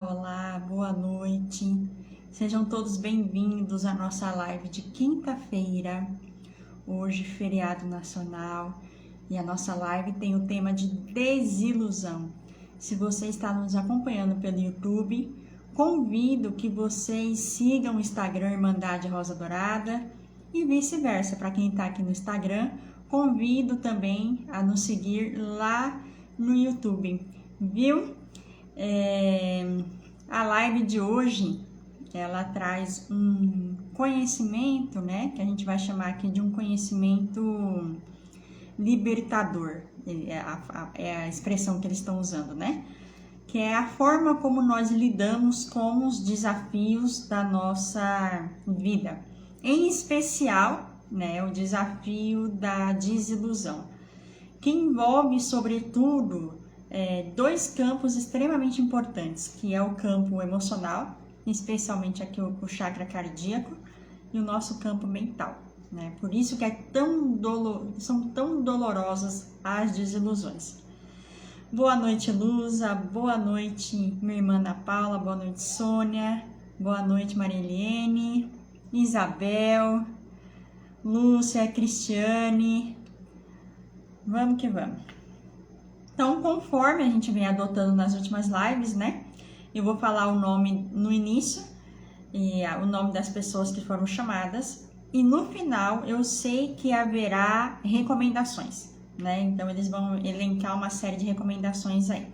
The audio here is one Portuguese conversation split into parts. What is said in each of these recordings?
olá, boa noite. Sejam todos bem-vindos à nossa live de quinta-feira, hoje feriado nacional, e a nossa live tem o tema de desilusão. Se você está nos acompanhando pelo YouTube, convido que vocês sigam o Instagram Irmandade Rosa Dourada e vice-versa. Para quem está aqui no Instagram, convido também a nos seguir lá no YouTube, viu? A live de hoje, ela traz um conhecimento, né, que a gente vai chamar aqui de um conhecimento libertador, é a expressão que eles estão usando, né, que é a forma como nós lidamos com os desafios da nossa vida, em especial, né, o desafio da desilusão, que envolve, sobretudo, dois campos extremamente importantes, que é o campo emocional, especialmente aqui o chakra cardíaco, e o nosso campo mental, né? Por isso que são tão dolorosas as desilusões. Boa noite, Luza, boa noite, minha irmã Ana Paula, boa noite, Sônia, boa noite, Marilene, Isabel, Lúcia, Cristiane, vamos que vamos. Então, conforme a gente vem adotando nas últimas lives, né? Eu vou falar o nome no início, e o nome das pessoas que foram chamadas, e no final eu sei que haverá recomendações, né? Então, eles vão elencar uma série de recomendações aí.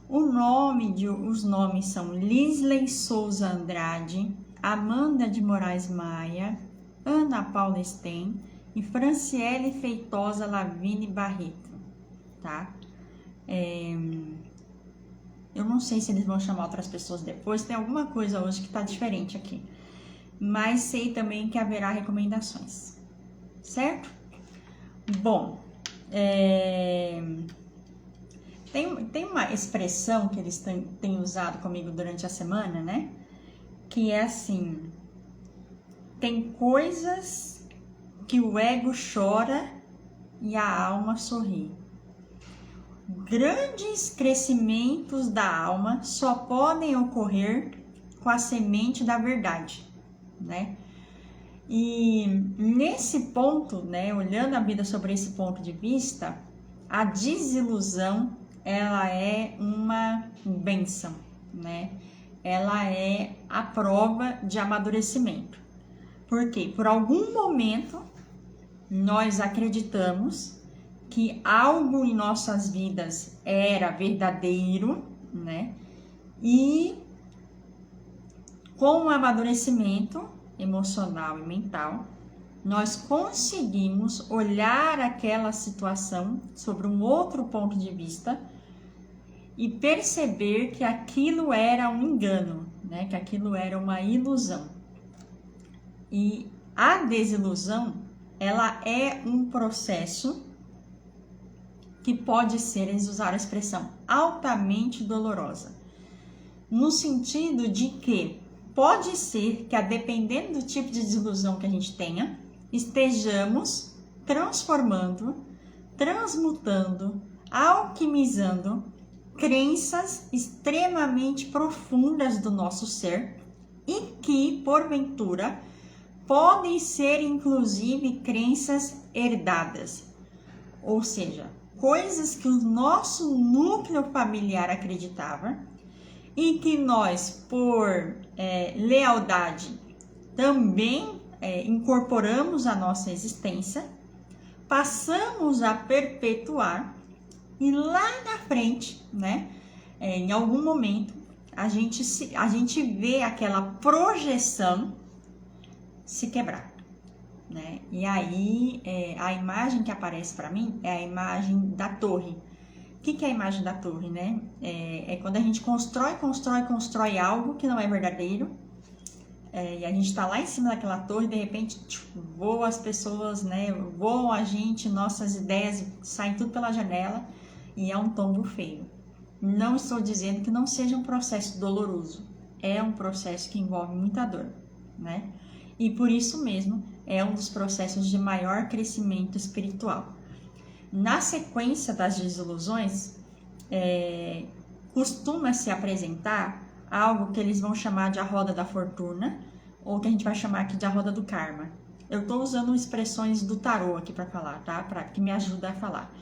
Os nomes são Lisley Souza Andrade, Amanda de Moraes Maia, Ana Paula Sten e Franciele Feitosa Lavigne Barreto, tá? Eu não sei se eles vão chamar outras pessoas depois, tem alguma coisa hoje que tá diferente aqui, mas sei também que haverá recomendações, certo? Bom, tem uma expressão que eles têm usado comigo durante a semana, né? Que é assim: tem coisas que o ego chora e a alma sorri. Grandes crescimentos da alma só podem ocorrer com a semente da verdade, né? E nesse ponto, né, olhando a vida sobre esse ponto de vista, a desilusão, ela é uma bênção, né? Ela é a prova de amadurecimento. Por quê? Por algum momento, nós acreditamos que algo em nossas vidas era verdadeiro, né? E com o amadurecimento emocional e mental, nós conseguimos olhar aquela situação sobre um outro ponto de vista e perceber que aquilo era um engano, né? Que aquilo era uma ilusão. E a desilusão, ela é um processo que pode ser, eles usaram a expressão, altamente dolorosa. No sentido de que pode ser que, a dependendo do tipo de desilusão que a gente tenha, estejamos transformando, transmutando, alquimizando crenças extremamente profundas do nosso ser e que, porventura, podem ser, inclusive, crenças herdadas. Ou seja, coisas que o nosso núcleo familiar acreditava e que nós, por lealdade, também incorporamos à nossa existência, passamos a perpetuar e lá na frente, né, em algum momento, a gente vê aquela projeção se quebrar, né? E aí, a imagem que aparece para mim é a imagem da torre. O que é a imagem da torre, né? É quando a gente constrói algo que não é verdadeiro, e a gente está lá em cima daquela torre e de repente voam as pessoas, né? Voam a gente, nossas ideias saem tudo pela janela e é um tombo feio. Não estou dizendo que não seja um processo doloroso, é um processo que envolve muita dor, né? E por isso mesmo é um dos processos de maior crescimento espiritual. Na sequência das desilusões, costuma se apresentar algo que eles vão chamar de a roda da fortuna, ou que a gente vai chamar aqui de a roda do karma. Eu estou usando expressões do tarô aqui para falar, tá? Para que me ajude a falar.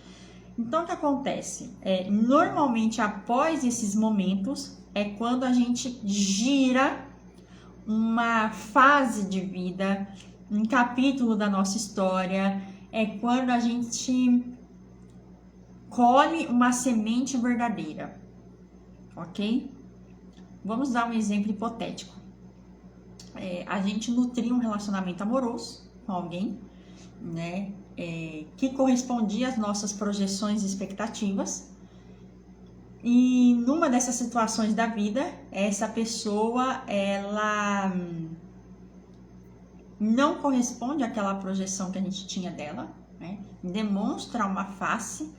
Então, o que acontece? Normalmente, após esses momentos, é quando a gente gira uma fase de vida, um capítulo da nossa história, é quando a gente colhe uma semente verdadeira, ok? Vamos dar um exemplo hipotético. A gente nutria um relacionamento amoroso com alguém, né? Que correspondia às nossas projeções e expectativas. E numa dessas situações da vida, essa pessoa, ela não corresponde àquela projeção que a gente tinha dela, né? Demonstra uma face,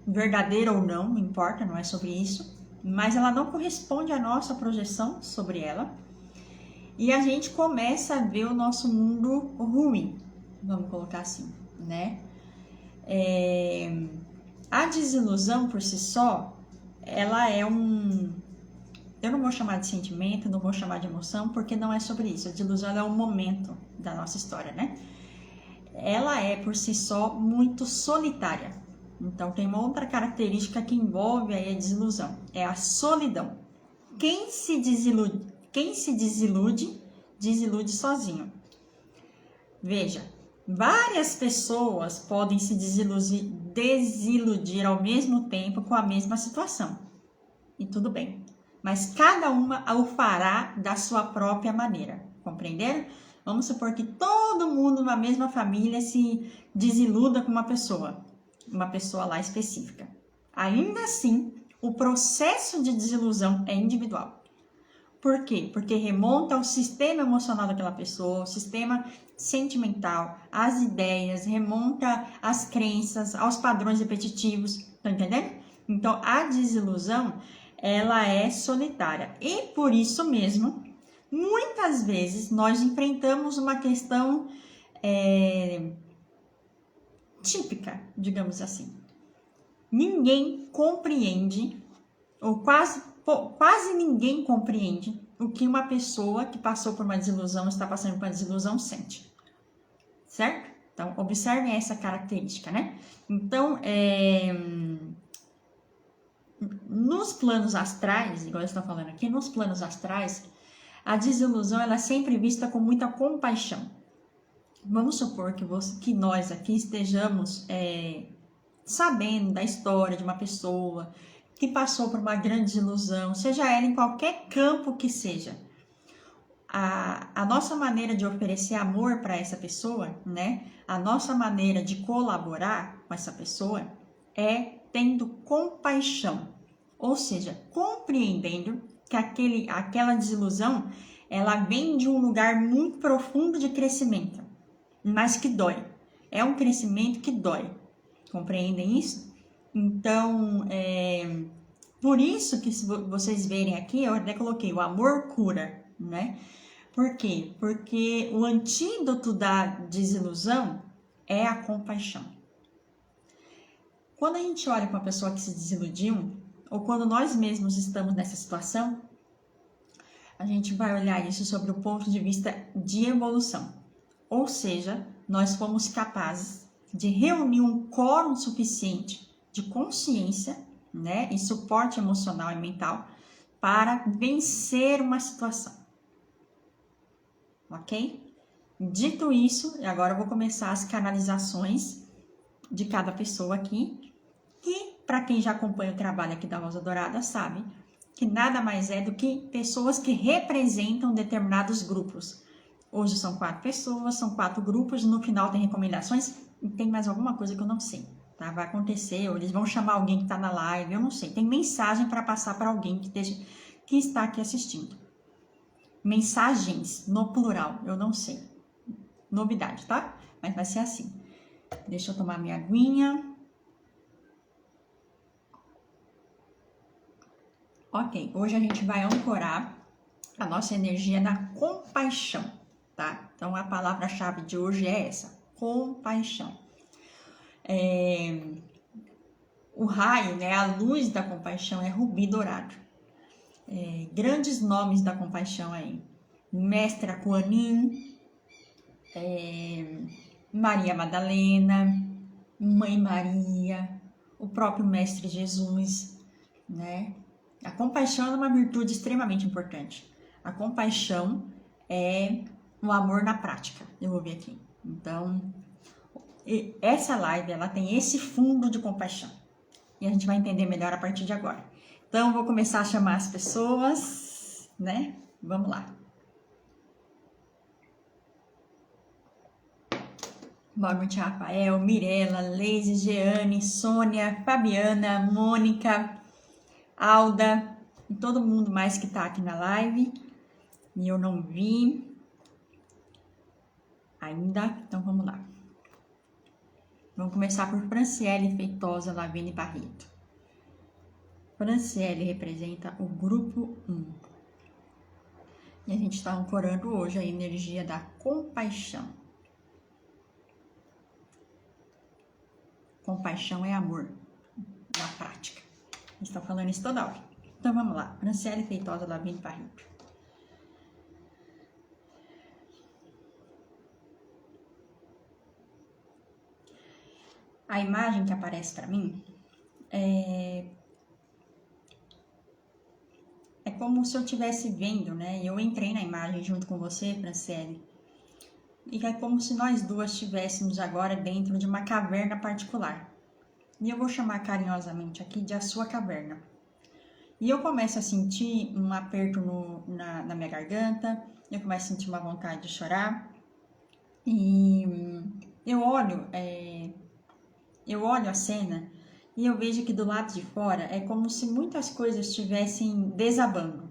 verdadeira ou não, não importa, não é sobre isso, mas ela não corresponde à nossa projeção sobre ela. E a gente começa a ver o nosso mundo ruim, vamos colocar assim, né? A desilusão por si só, ela é eu não vou chamar de sentimento, não vou chamar de emoção, porque não é sobre isso. A desilusão é um momento da nossa história, né? Ela é por si só muito solitária. Então tem uma outra característica que envolve aí a desilusão, é a solidão. Quem se desilude sozinho. Veja, várias pessoas podem se desiludir ao mesmo tempo com a mesma situação. E tudo bem. Mas cada uma o fará da sua própria maneira. Compreenderam? Vamos supor que todo mundo na mesma família se desiluda com uma pessoa lá específica. Ainda assim, o processo de desilusão é individual. Por quê? Porque remonta ao sistema emocional daquela pessoa, ao sistema sentimental, às ideias, remonta às crenças, aos padrões repetitivos, tá entendendo? Então, a desilusão, ela é solitária e por isso mesmo, muitas vezes nós enfrentamos uma questão típica, digamos assim. Ninguém compreende, ou quase ninguém compreende o que uma pessoa que passou por uma desilusão, está passando por uma desilusão, sente. Certo? Então, observem essa característica, né? Então, nos planos astrais, igual eu estou falando aqui, nos planos astrais, a desilusão ela é sempre vista com muita compaixão. Vamos supor que nós aqui estejamos sabendo da história de uma pessoa que passou por uma grande desilusão, seja ela em qualquer campo que seja. A nossa maneira de oferecer amor para essa pessoa, né? A nossa maneira de colaborar com essa pessoa é tendo compaixão, ou seja, compreendendo que aquela desilusão ela vem de um lugar muito profundo de crescimento, mas que dói. É um crescimento que dói. Compreendem isso? Então, por isso que se vocês verem aqui, eu até coloquei o amor cura, né? Por quê? Porque o antídoto da desilusão é a compaixão. Quando a gente olha para uma pessoa que se desiludiu, ou quando nós mesmos estamos nessa situação, a gente vai olhar isso sobre o ponto de vista de evolução. Ou seja, nós fomos capazes de reunir um quórum suficiente de consciência, né, e suporte emocional e mental para vencer uma situação. Ok? Dito isso, agora eu vou começar as canalizações de cada pessoa aqui, que para quem já acompanha o trabalho aqui da Rosa Dourada sabe que nada mais é do que pessoas que representam determinados grupos. Hoje são 4 pessoas, são 4 grupos, no final tem recomendações e tem mais alguma coisa que eu não sei, tá? Vai acontecer, ou eles vão chamar alguém que está na live, eu não sei. Tem mensagem para passar para alguém que está aqui assistindo. Mensagens, no plural, eu não sei. Novidade, tá? Mas vai ser assim. Deixa eu tomar minha aguinha. Ok, hoje a gente vai ancorar a nossa energia na compaixão, tá? Então, a palavra-chave de hoje é essa, compaixão. O raio, né, a luz da compaixão é rubi dourado. grandes nomes da compaixão aí. Mestra Kuan Yin, Maria Madalena, Mãe Maria, o próprio Mestre Jesus, né? A compaixão é uma virtude extremamente importante. A compaixão é o amor na prática. Eu vou ver aqui. Então, essa live, ela tem esse fundo de compaixão. E a gente vai entender melhor a partir de agora. Então, vou começar a chamar as pessoas, né? Vamos lá. Boa noite, Rafael, Mirella, Leise, Jeane, Sônia, Fabiana, Mônica, Alda e todo mundo mais que tá aqui na live. E eu não vi ainda, então vamos lá. Vamos começar por Franciele Feitosa Lavini Barreto. Franciele representa o grupo 1. E a gente está ancorando hoje a energia da compaixão. Compaixão é amor na prática. A gente está falando isso toda hora. Então vamos lá. Franciele Feitosa Lavini Barreto. A imagem que aparece para mim é como se eu estivesse vendo, né? Eu entrei na imagem junto com você, Franciele, e é como se nós duas estivéssemos agora dentro de uma caverna particular. E eu vou chamar carinhosamente aqui de a sua caverna. E eu começo a sentir um aperto na minha garganta, eu começo a sentir uma vontade de chorar, e eu olho a cena e eu vejo que do lado de fora é como se muitas coisas estivessem desabando.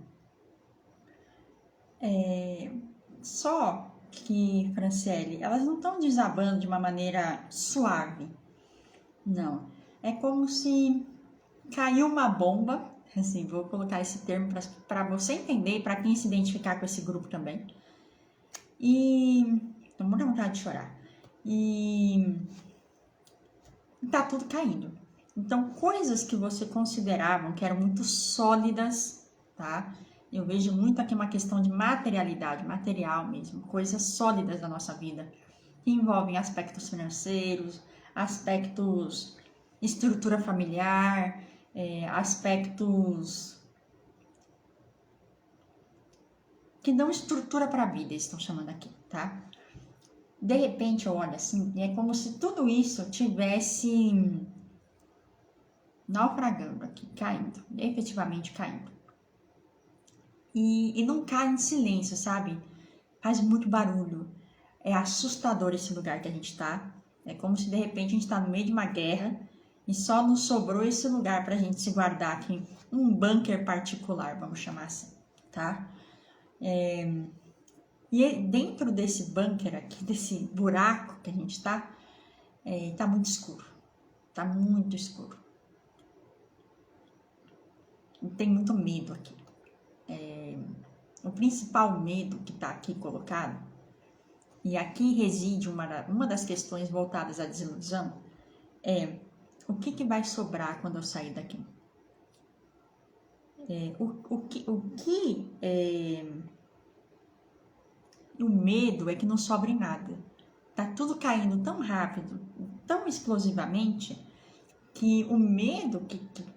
Só que, Franciele, elas não estão desabando de uma maneira suave. Não. É como se caiu uma bomba, assim, vou colocar esse termo para você entender e para quem se identificar com esse grupo também. E tô com muita vontade de chorar. E tá tudo caindo. Então, coisas que você considerava que eram muito sólidas, tá? Eu vejo muito aqui uma questão de materialidade, material mesmo, coisas sólidas da nossa vida, que envolvem aspectos financeiros, aspectos estrutura familiar, aspectos que dão estrutura para a vida, eles estão chamando aqui, tá? De repente eu olho assim e é como se tudo isso tivesse naufragando aqui, caindo, efetivamente caindo. E não cai em silêncio, sabe? Faz muito barulho. É assustador esse lugar que a gente tá. É como se de repente a gente tá no meio de uma guerra e só nos sobrou esse lugar pra gente se guardar aqui. Um bunker particular, vamos chamar assim, tá? E dentro desse bunker aqui, desse buraco que a gente tá muito escuro. Tá muito escuro. E tem muito medo aqui. O principal medo que está aqui colocado, e aqui reside uma das questões voltadas à desilusão, é o que vai sobrar quando eu sair daqui? O medo é que não sobre nada. Tá tudo caindo tão rápido, tão explosivamente, que o medo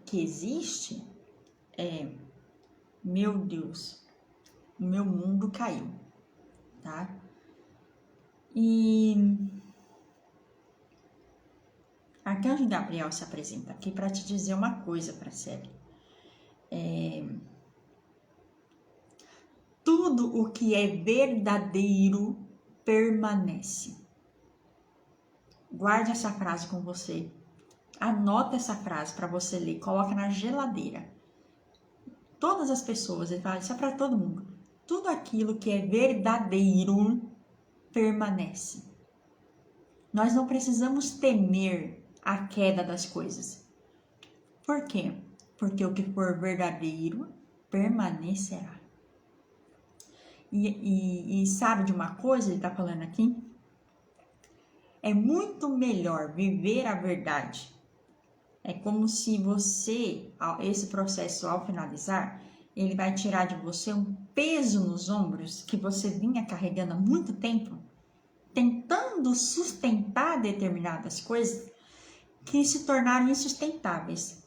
que existe é, meu Deus, o meu mundo caiu, tá? E Arcanjo Gabriel se apresenta aqui para te dizer uma coisa, Franciele. Tudo o que é verdadeiro permanece. Guarde essa frase com você. Anota essa frase para você ler. Coloca na geladeira. Todas as pessoas, ele fala, isso é para todo mundo. Tudo aquilo que é verdadeiro permanece. Nós não precisamos temer a queda das coisas. Por quê? Porque o que for verdadeiro permanecerá. E sabe de uma coisa, ele está falando aqui? É muito melhor viver a verdade. É como se você, esse processo ao finalizar, ele vai tirar de você um peso nos ombros que você vinha carregando há muito tempo, tentando sustentar determinadas coisas que se tornaram insustentáveis.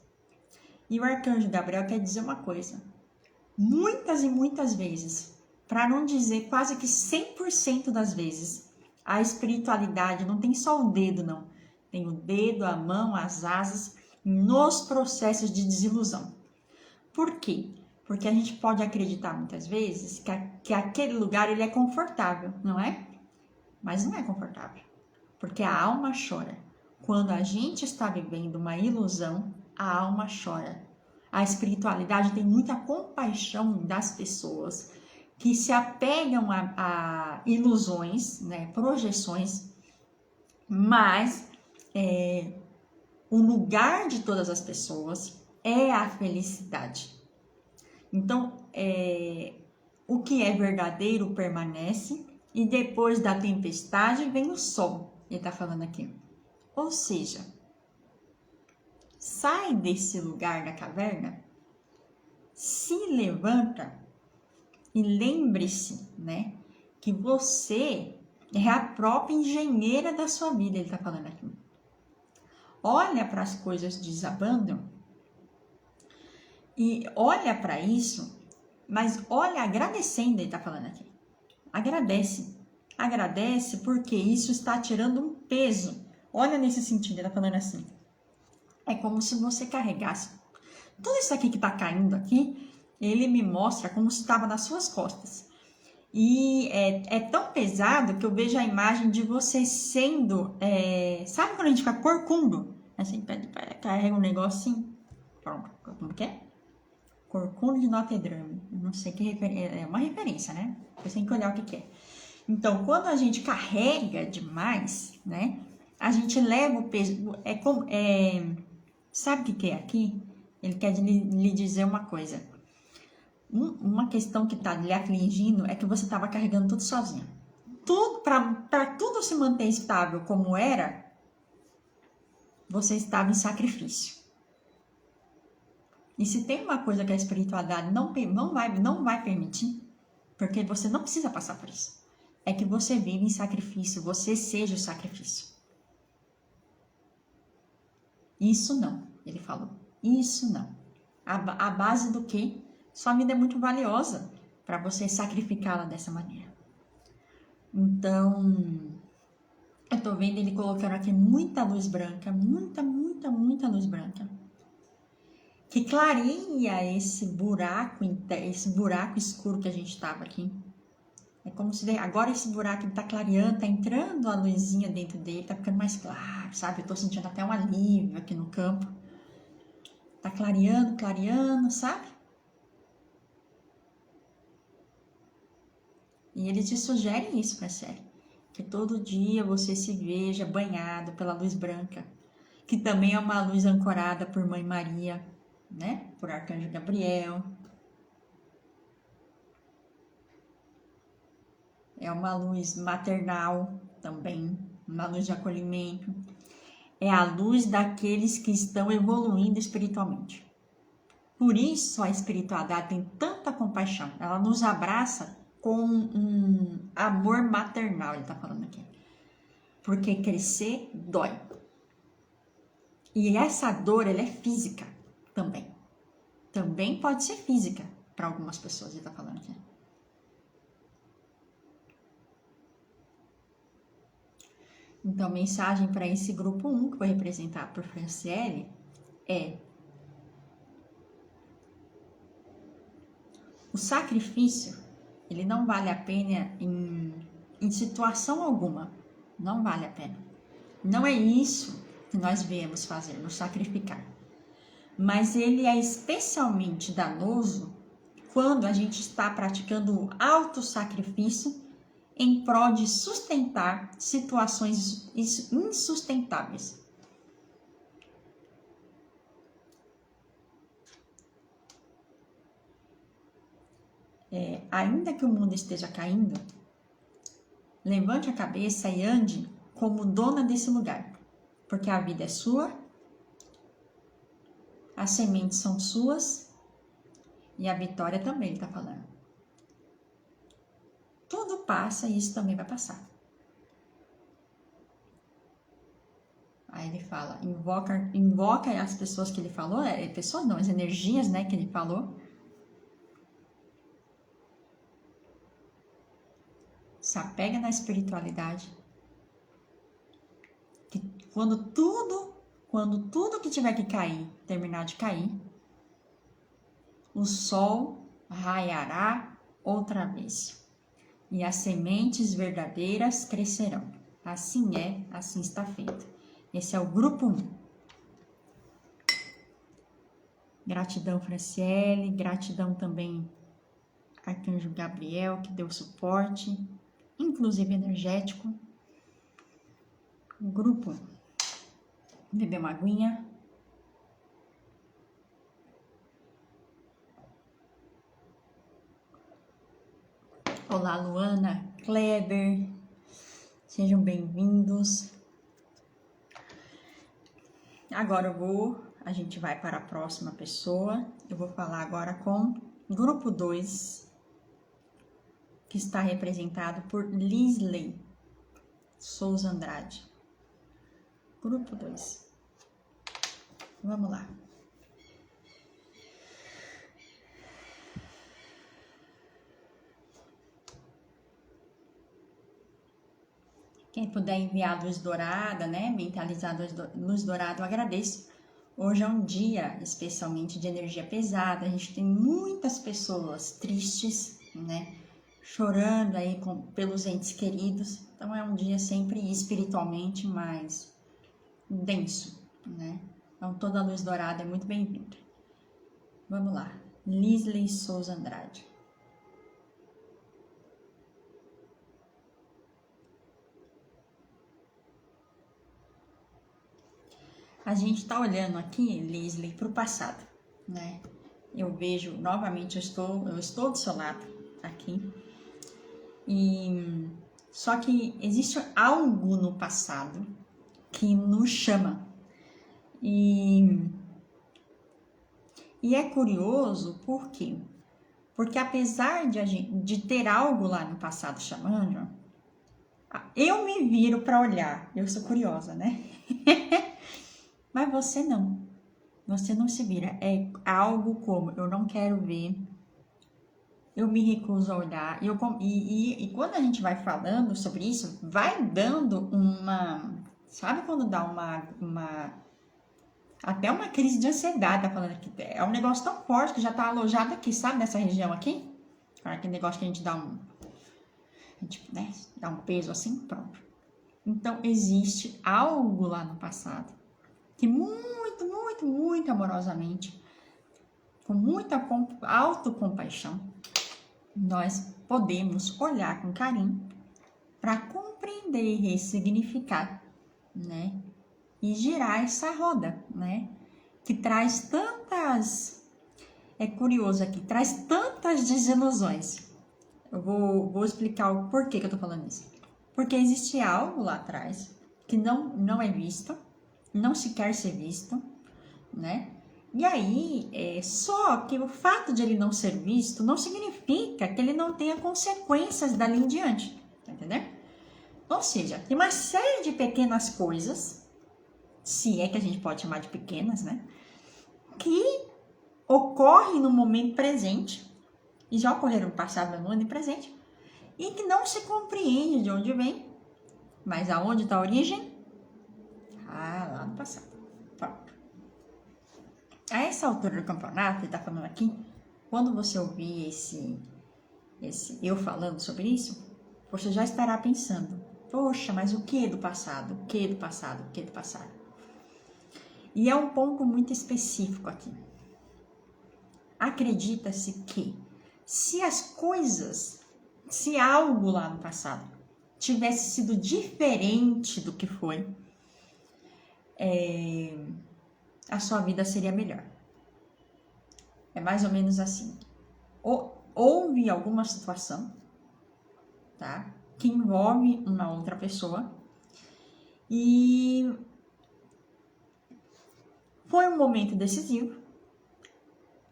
E o arcanjo Gabriel quer dizer uma coisa: muitas e muitas vezes, para não dizer quase que 100% das vezes, a espiritualidade não tem só o dedo, não. Tem o dedo, a mão, as asas nos processos de desilusão. Por quê? Porque a gente pode acreditar muitas vezes que aquele lugar ele é confortável, não é? Mas não é confortável, porque a alma chora. Quando a gente está vivendo uma ilusão, a alma chora. A espiritualidade tem muita compaixão das pessoas que se apegam a ilusões, né, projeções, mas o lugar de todas as pessoas é a felicidade. Então, o que é verdadeiro permanece e depois da tempestade vem o sol, ele está falando aqui. Ou seja, sai desse lugar da caverna, se levanta e lembre-se, né, que você é a própria engenheira da sua vida, ele está falando aqui. Olha para as coisas desabando e olha para isso, mas olha agradecendo, ele está falando aqui. Agradece. Agradece porque isso está tirando um peso. Olha nesse sentido, ele está falando assim. É como se você carregasse. Tudo isso aqui que está caindo aqui, ele me mostra como se estava nas suas costas. E é tão pesado que eu vejo a imagem de você sendo... sabe quando a gente fica corcundo? Assim, carrega um negócio assim. Pronto, como que é? Corcunda de Notre Dame. Não sei que referência. É uma referência, né? Você tem que olhar o que é. Então, quando a gente carrega demais, né? A gente leva o peso. Sabe o que é aqui? Ele quer lhe dizer uma coisa. Uma questão que está lhe afligindo é que você estava carregando tudo sozinho. Tudo, para tudo se manter estável como era, você estava em sacrifício. E se tem uma coisa que a espiritualidade não vai permitir, porque você não precisa passar por isso, é que você vive em sacrifício, você seja o sacrifício. Isso não, ele falou. Isso não. A base do quê? Sua vida é muito valiosa para você sacrificá-la dessa maneira. Então, eu tô vendo ele colocando aqui muita luz branca, muita luz branca, que clareia esse buraco escuro que a gente estava aqui. É como se agora esse buraco está clareando, está entrando a luzinha dentro dele, está ficando mais claro, sabe? Eu tô sentindo até um alívio aqui no campo. Tá clareando, sabe? E ele te sugere isso pra série. Que todo dia você se veja banhado pela luz branca. Que também é uma luz ancorada por Mãe Maria, né? Por Arcanjo Gabriel. É uma luz maternal também. Uma luz de acolhimento. É a luz daqueles que estão evoluindo espiritualmente. Por isso a espiritualidade tem tanta compaixão. Ela nos abraça com um amor maternal, ele está falando aqui. Porque crescer dói. E essa dor, ela é física também. Também pode ser física para algumas pessoas, ele está falando aqui. Então, mensagem para esse grupo 1, que foi representado por Franciele, é: o sacrifício, ele não vale a pena em situação alguma. Não vale a pena. Não é isso que nós viemos fazer, nos sacrificar. Mas ele é especialmente danoso quando a gente está praticando o autossacrifício em prol de sustentar situações insustentáveis. Ainda que o mundo esteja caindo, levante a cabeça e ande como dona desse lugar, porque a vida é sua, as sementes são suas E a vitória também, ele está falando. Tudo passa e isso também vai passar. Aí ele fala, invoca as pessoas que ele falou, pessoas não, as energias, né, que ele falou. Se apega na espiritualidade. Que quando tudo que tiver que cair, terminar de cair, o sol raiará outra vez. E as sementes verdadeiras crescerão. Assim é, assim está feito. Esse é o grupo 1. Gratidão, Franciele. Gratidão também, Arcanjo Gabriel, que deu suporte, inclusive energético. Grupo 1. Beber uma aguinha. Olá, Luana, Kleber. Sejam bem-vindos. Agora a gente vai para a próxima pessoa. Eu vou falar agora com grupo 2, que está representado por Lisley Souza Andrade. Grupo 2. Vamos lá. Quem puder enviar luz dourada, né? Mentalizar luz dourada, eu agradeço. Hoje é um dia especialmente de energia pesada. A gente tem muitas pessoas tristes, né? Chorando aí pelos entes queridos. Então é um dia sempre espiritualmente mais denso, né? Então toda a luz dourada é muito bem-vinda. Vamos lá. Lisley Souza Andrade. A gente está olhando aqui, Lisley, para o passado, né? Eu vejo, novamente, eu estou do seu lado aqui. E só que existe algo no passado que nos chama. E é curioso, por quê? Porque apesar de ter algo lá no passado chamando, eu me viro para olhar. Eu sou curiosa, né? Mas você não se vira. É algo como, eu não quero ver, eu me recuso a olhar. E quando a gente vai falando sobre isso, vai dando uma... Sabe quando dá até uma crise de ansiedade, tá falando aqui. É um negócio tão forte que já tá alojado aqui, sabe? Nessa região aqui. Aquele negócio que a gente dá né, dá um peso assim, pronto. Então, existe algo lá no passado que muito, muito, muito amorosamente, com muita autocompaixão, nós podemos olhar com carinho para compreender e ressignificar, né? E girar essa roda, né? Que traz tantas... É curioso aqui, traz tantas desilusões. Eu vou explicar o porquê que eu tô falando isso. Porque existe algo lá atrás que não é visto, não se quer ser visto, né? E aí, só que o fato de ele não ser visto não significa que ele não tenha consequências dali em diante, tá entendendo? Ou seja, tem uma série de pequenas coisas, se é que a gente pode chamar de pequenas, né? Que ocorrem no momento presente, e já ocorreram no passado, no momento presente, e que não se compreende de onde vem, mas aonde está a origem? Lá no passado. Pronto. A essa altura do campeonato, ele está falando aqui, quando você ouvir esse eu falando sobre isso, você já estará pensando, poxa, mas o que do passado? O que do passado? O que do passado? E é um ponto muito específico aqui. Acredita-se que se algo lá no passado tivesse sido diferente do que foi, a sua vida seria melhor. É mais ou menos assim. Houve alguma situação, tá? Que envolve uma outra pessoa e foi um momento decisivo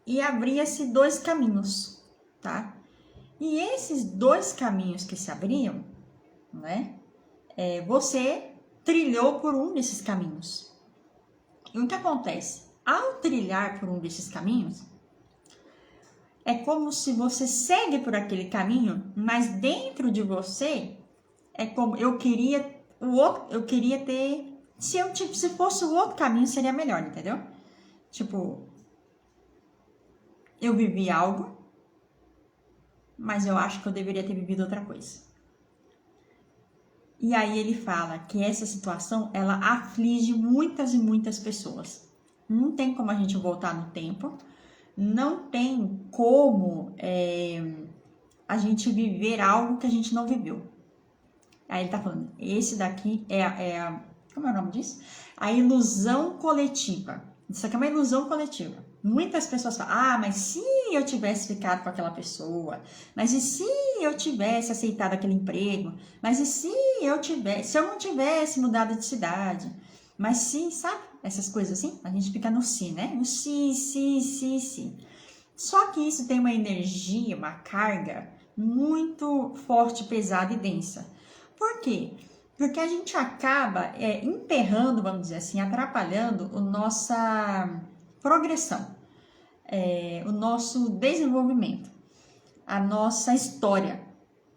e abria-se dois caminhos, tá? E esses dois caminhos que se abriam, né? Você trilhou por um desses caminhos. E o que acontece? Ao trilhar por um desses caminhos, é como se você segue por aquele caminho, mas dentro de você é como eu queria ter, se fosse o outro caminho seria melhor, entendeu? Tipo, eu vivi algo, mas eu acho que eu deveria ter vivido outra coisa. E aí ele fala que essa situação, ela aflige muitas e muitas pessoas. Não tem como a gente voltar no tempo, não tem como a gente viver algo que a gente não viveu. Aí ele tá falando, esse daqui como é o nome disso? A ilusão coletiva. Isso aqui é uma ilusão coletiva. Muitas pessoas falam, mas se eu tivesse ficado com aquela pessoa, mas e se eu tivesse aceitado aquele emprego, mas e se eu não tivesse mudado de cidade, mas se, sabe, essas coisas assim, a gente fica no si, né? No si. Só que isso tem uma energia, uma carga muito forte, pesada e densa. Por quê? Porque a gente acaba emperrando, vamos dizer assim, atrapalhando a nossa progressão, o nosso desenvolvimento, a nossa história.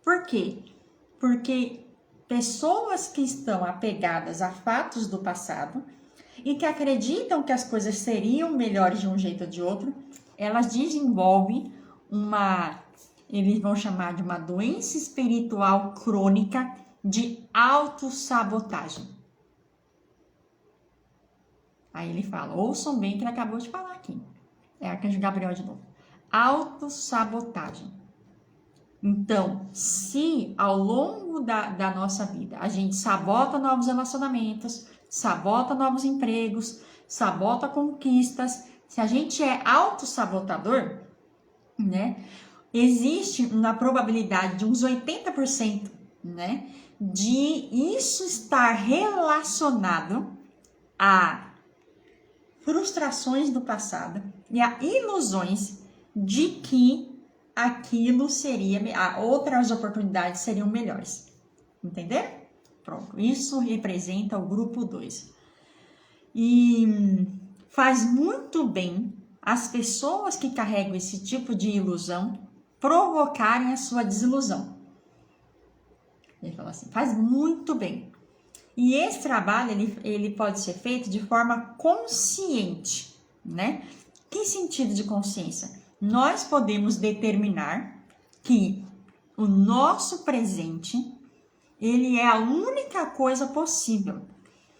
Por quê? Porque pessoas que estão apegadas a fatos do passado e que acreditam que as coisas seriam melhores de um jeito ou de outro, elas desenvolvem eles vão chamar de uma doença espiritual crônica de autossabotagem. Aí ele fala, ouçam bem que ele acabou de falar aqui. É Arcanjo Gabriel de novo. Autossabotagem. Então, se ao longo da nossa vida a gente sabota novos relacionamentos, sabota novos empregos, sabota conquistas, se a gente é autossabotador, né, existe uma probabilidade de uns 80%, né, de isso estar relacionado a frustrações do passado e a ilusões de que aquilo outras oportunidades seriam melhores. Entendeu? Pronto, isso representa o grupo 2. E faz muito bem as pessoas que carregam esse tipo de ilusão provocarem a sua desilusão. Ele fala assim, faz muito bem. E esse trabalho, ele pode ser feito de forma consciente, né? Que sentido de consciência? Nós podemos determinar que o nosso presente, ele é a única coisa possível.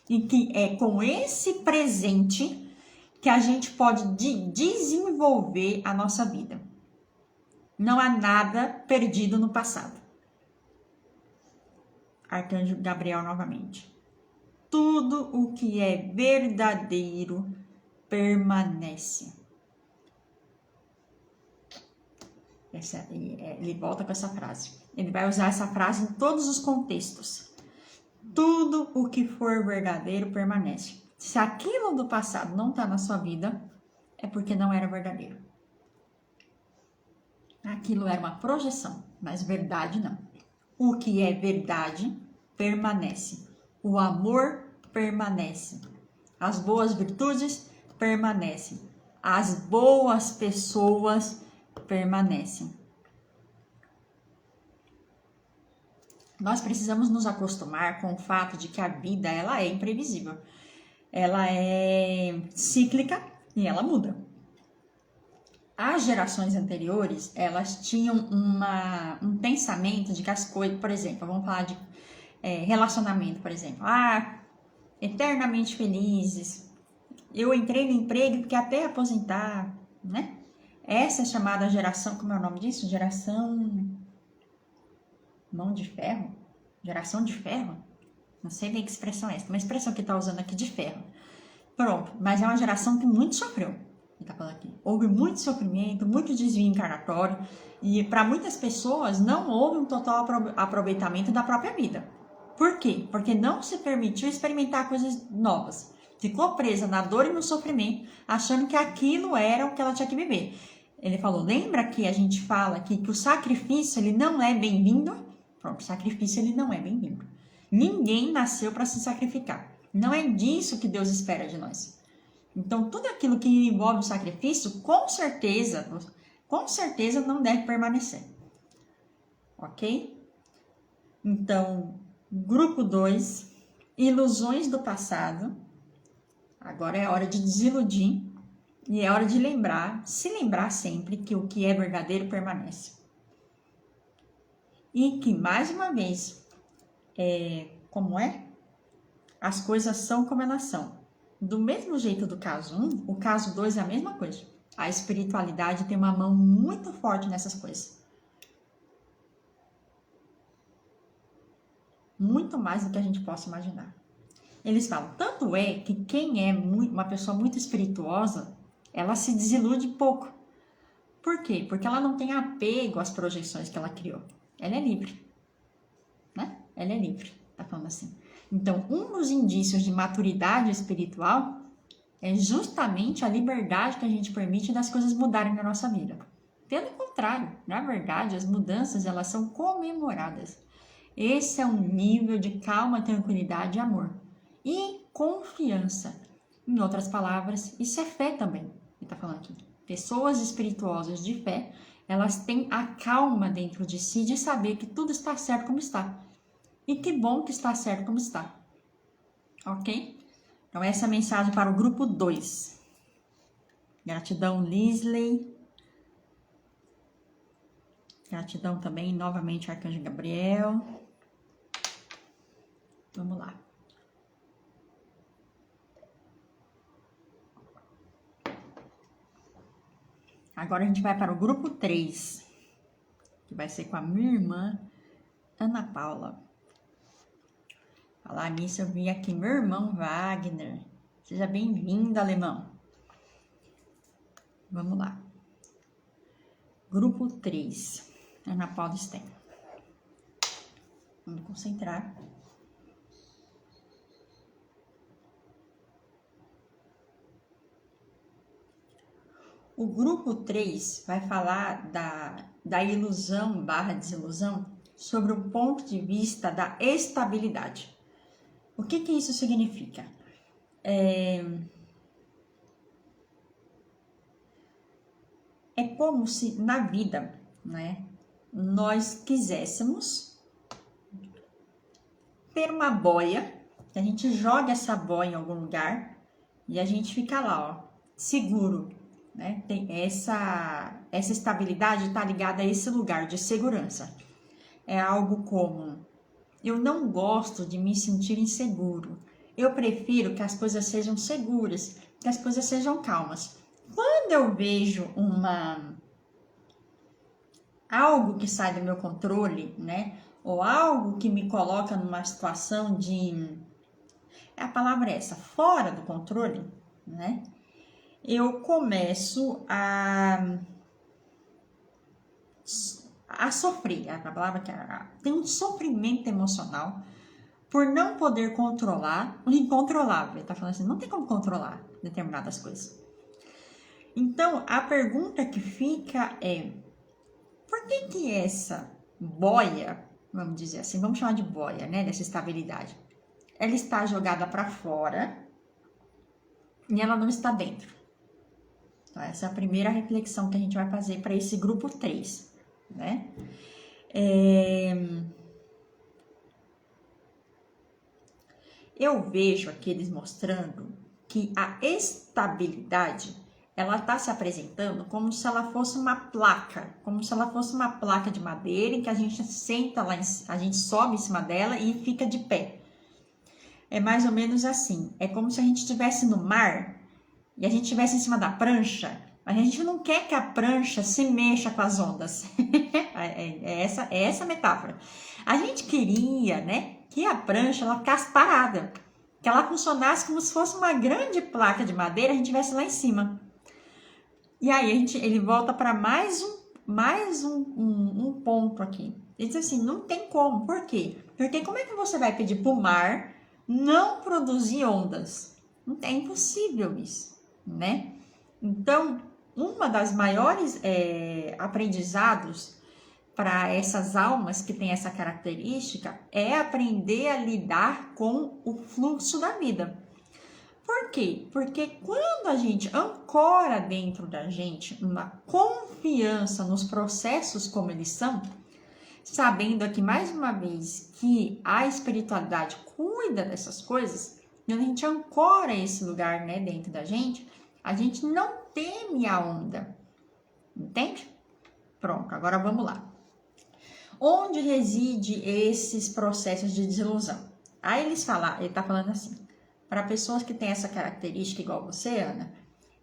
E que é com esse presente que a gente pode desenvolver a nossa vida. Não há nada perdido no passado. Arcanjo Gabriel novamente. Tudo o que é verdadeiro permanece. Ele volta com essa frase. Ele vai usar essa frase em todos os contextos. Tudo o que for verdadeiro permanece. Se aquilo do passado não está na sua vida, é porque não era verdadeiro. Aquilo era uma projeção, mas verdade não. O que é verdade permanece. O amor permanece. As boas virtudes permanecem. As boas pessoas permanecem. Nós precisamos nos acostumar com o fato de que a vida ela é imprevisível. Ela é cíclica e ela muda. As gerações anteriores, elas tinham um pensamento de que as coisas, por exemplo, vamos falar de relacionamento, por exemplo. Eternamente felizes. Eu entrei no emprego porque até aposentar, né? Essa é chamada geração, como é o nome disso? Geração mão de ferro? Geração de ferro? Não sei bem que expressão é essa, uma expressão que está usando aqui de ferro. Pronto, mas é uma geração que muito sofreu. Ele tá falando aqui. Houve muito sofrimento, muito desvio encarnatório e para muitas pessoas não houve um total aproveitamento da própria vida. Por quê? Porque não se permitiu experimentar coisas novas. Ficou presa na dor e no sofrimento, achando que aquilo era o que ela tinha que viver. Ele falou, lembra que a gente fala aqui que o sacrifício ele não é bem-vindo? Pronto, o sacrifício ele não é bem-vindo. Ninguém nasceu para se sacrificar. Não é disso que Deus espera de nós. Então, tudo aquilo que envolve o sacrifício, com certeza não deve permanecer. Ok? Então, grupo 2, ilusões do passado. Agora é hora de desiludir e é hora de se lembrar sempre que o que é verdadeiro permanece. E que, mais uma vez, como é? As coisas são como elas são. Do mesmo jeito do caso 1, o caso 2 é a mesma coisa. A espiritualidade tem uma mão muito forte nessas coisas. Muito mais do que a gente possa imaginar. Eles falam, tanto é que quem é uma pessoa muito espirituosa, ela se desilude pouco. Por quê? Porque ela não tem apego às projeções que ela criou. Ela é livre, né? Ela é livre, tá falando assim. Então, um dos indícios de maturidade espiritual é justamente a liberdade que a gente permite das coisas mudarem na nossa vida. Pelo contrário, na verdade, as mudanças elas são comemoradas. Esse é um nível de calma, tranquilidade e amor. E confiança. Em outras palavras, isso é fé também. Ele está falando aqui. Pessoas espirituosas de fé, elas têm a calma dentro de si de saber que tudo está certo como está. E que bom que está certo como está. Ok? Então, essa é a mensagem para o grupo 2. Gratidão, Lisley. Gratidão também, novamente, Arcanjo Gabriel. Vamos lá. Agora a gente vai para o grupo 3, que vai ser com a minha irmã, Ana Paula. Falar nisso, eu vi aqui meu irmão Wagner. Seja bem-vindo, alemão. Vamos lá. Grupo 3, Ana Paula Sten. Vamos concentrar. O grupo 3 vai falar da ilusão / desilusão sobre o ponto de vista da estabilidade. O que isso significa? É como se na vida, né, nós quiséssemos ter uma boia, que a gente joga essa boia em algum lugar e a gente fica lá, ó, seguro, né? Tem essa estabilidade está ligada a esse lugar de segurança. É algo como: eu não gosto de me sentir inseguro. Eu prefiro que as coisas sejam seguras, que as coisas sejam calmas. Quando eu vejo algo que sai do meu controle, né? Ou algo que me coloca numa situação de... A palavra é essa, fora do controle, né? Eu começo a sofrer. A palavra que tem um sofrimento emocional por não poder controlar o incontrolável. Ele tá falando assim, não tem como controlar determinadas coisas. Então, a pergunta que fica é: por que essa boia, vamos dizer assim, vamos chamar de boia, né, dessa estabilidade, ela está jogada para fora e ela não está dentro? Então, essa é a primeira reflexão que a gente vai fazer para esse grupo 3, né? Eu vejo aqui eles mostrando que a estabilidade, ela está se apresentando como se ela fosse uma placa, de madeira em que a gente senta lá, a gente sobe em cima dela e fica de pé. É mais ou menos assim, é como se a gente estivesse no mar e a gente estivesse em cima da prancha, mas a gente não quer que a prancha se mexa com as ondas. é essa a metáfora. A gente queria, né, que a prancha ela ficasse parada, que ela funcionasse como se fosse uma grande placa de madeira, a gente estivesse lá em cima. E aí ele volta para mais um ponto aqui. Ele diz assim, não tem como. Por quê? Porque como é que você vai pedir para o mar não produzir ondas? É impossível isso, né? Então, uma das maiores aprendizados para essas almas que têm essa característica é aprender a lidar com o fluxo da vida. Por quê? Porque quando a gente ancora dentro da gente uma confiança nos processos como eles são, sabendo aqui mais uma vez que a espiritualidade cuida dessas coisas, quando a gente ancora esse lugar, né, dentro da gente, a gente não teme a onda, entende? Pronto, agora vamos lá. Onde reside esses processos de desilusão? Aí ele tá falando assim, para pessoas que têm essa característica igual você, Ana,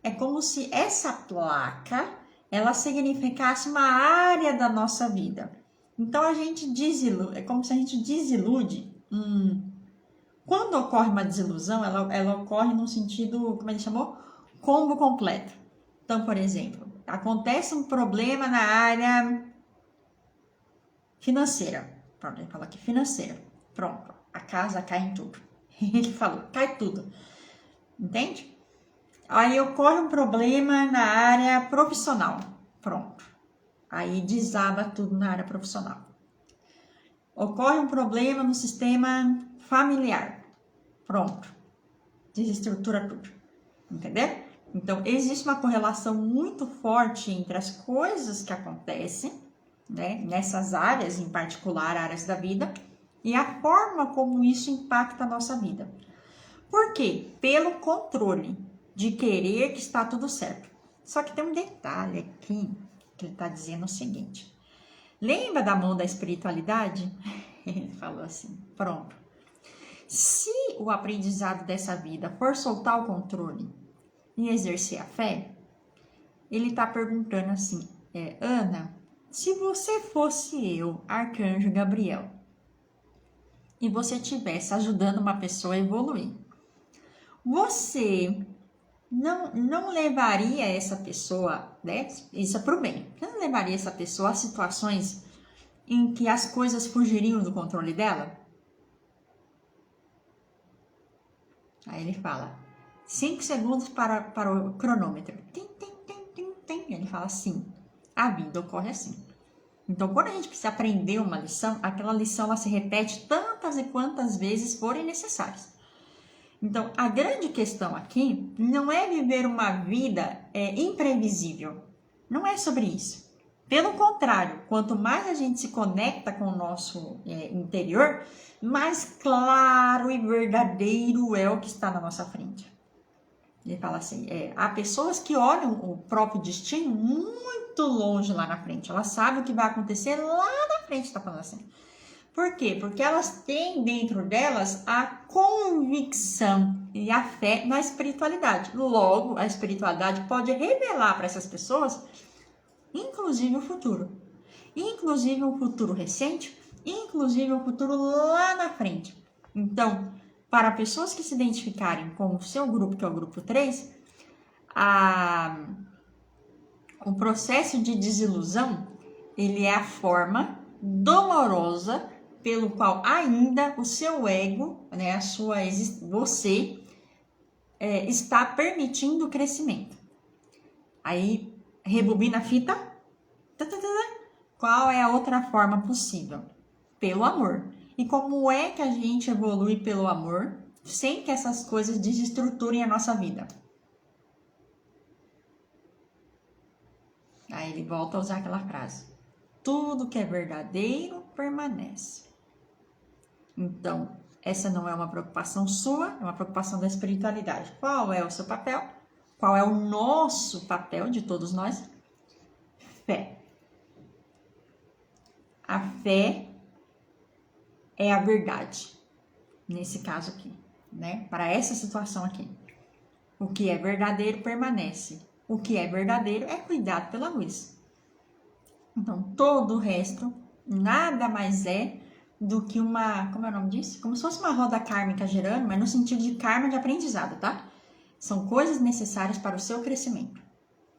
é como se essa placa, ela significasse uma área da nossa vida. Então a gente desilude, é como se a gente desilude. Quando ocorre uma desilusão, ela ocorre no sentido, como ele chamou? Combo completo. Então, por exemplo, acontece um problema na área financeira. Pronto, ele falou aqui financeira. Pronto, a casa cai em tudo. Ele falou, cai tudo. Entende? Aí ocorre um problema na área profissional. Pronto. Aí desaba tudo na área profissional. Ocorre um problema no sistema familiar. Pronto. Desestrutura tudo. Entendeu? Então, existe uma correlação muito forte entre as coisas que acontecem, né, nessas áreas, em particular, áreas da vida, e a forma como isso impacta a nossa vida. Por quê? Pelo controle de querer que está tudo certo. Só que tem um detalhe aqui, que ele está dizendo o seguinte. Lembra da mão da espiritualidade? Ele falou assim, pronto. Se o aprendizado dessa vida for soltar o controle e exercer a fé, ele está perguntando assim, Ana, se você fosse eu, Arcanjo Gabriel, e você estivesse ajudando uma pessoa a evoluir, você não levaria essa pessoa, né? Isso é pro bem. Você não levaria essa pessoa a situações em que as coisas fugiriam do controle dela? Aí ele fala, 5 segundos para o cronômetro. Tim, tim, tim, tim, tim. Ele fala assim, a vida ocorre assim. Então, quando a gente precisa aprender uma lição, aquela lição ela se repete tantas e quantas vezes forem necessárias. Então, a grande questão aqui não é viver uma vida imprevisível. Não é sobre isso. Pelo contrário, quanto mais a gente se conecta com o nosso interior, mais claro e verdadeiro é o que está na nossa frente. Ele fala assim, há pessoas que olham o próprio destino muito longe lá na frente. Elas sabem o que vai acontecer lá na frente, está falando assim. Por quê? Porque elas têm dentro delas a convicção e a fé na espiritualidade. Logo, a espiritualidade pode revelar para essas pessoas, inclusive o futuro. Inclusive um futuro recente, inclusive um futuro lá na frente. Então, para pessoas que se identificarem com o seu grupo, que é o grupo 3, o processo de desilusão, ele é a forma dolorosa pelo qual ainda o seu ego, né, você está permitindo o crescimento. Aí, rebobina a fita. Qual é a outra forma possível? Pelo amor. E como é que a gente evolui pelo amor sem que essas coisas desestruturem a nossa vida? Aí ele volta a usar aquela frase. Tudo que é verdadeiro permanece. Então, essa não é uma preocupação sua, é uma preocupação da espiritualidade. Qual é o seu papel? Qual é o nosso papel de todos nós? Fé. A fé é a verdade, nesse caso aqui, né? Para essa situação aqui. O que é verdadeiro permanece. O que é verdadeiro é cuidado pela luz. Então, todo o resto nada mais é do que uma, como é o nome disso? Como se fosse uma roda kármica girando, mas no sentido de karma de aprendizado, tá? São coisas necessárias para o seu crescimento.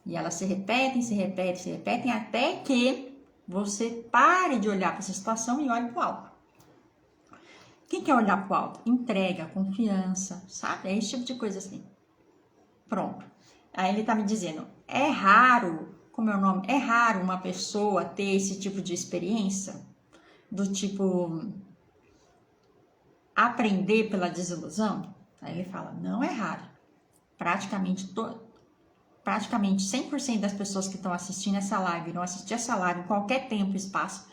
E elas se repetem, se repetem, se repetem, até que você pare de olhar para essa situação e olhe para o alto. que é olhar pro alto? Entrega, confiança, sabe? É esse tipo de coisa assim. Pronto. Aí ele tá me dizendo, é raro, como é o nome? É raro uma pessoa ter esse tipo de experiência? Do tipo, aprender pela desilusão? Aí ele fala, não é raro. Praticamente 100% das pessoas que estão assistindo essa live, irão assistir essa live em qualquer tempo e espaço,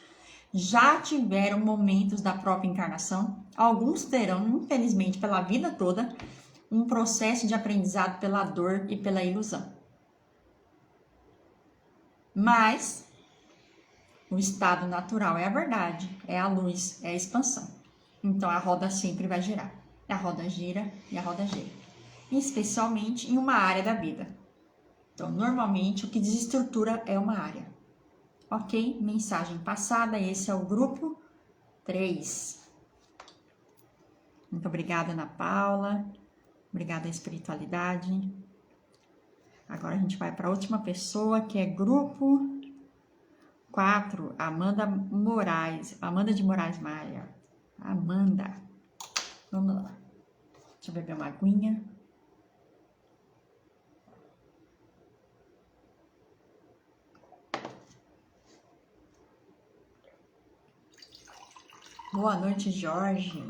já tiveram momentos da própria encarnação. Alguns terão, infelizmente, pela vida toda, um processo de aprendizado pela dor e pela ilusão. Mas o estado natural é a verdade, é a luz, é a expansão. Então a roda sempre vai girar. A roda gira e a roda gira. Especialmente em uma área da vida. Então, normalmente, o que desestrutura é uma área. Ok? Mensagem passada, esse é o grupo 3. Muito obrigada, Ana Paula. Obrigada à espiritualidade. Agora a gente vai para a última pessoa, que é grupo 4, Amanda de Moraes Maia. Amanda. Vamos lá. Deixa eu beber uma aguinha. Boa noite, Jorge.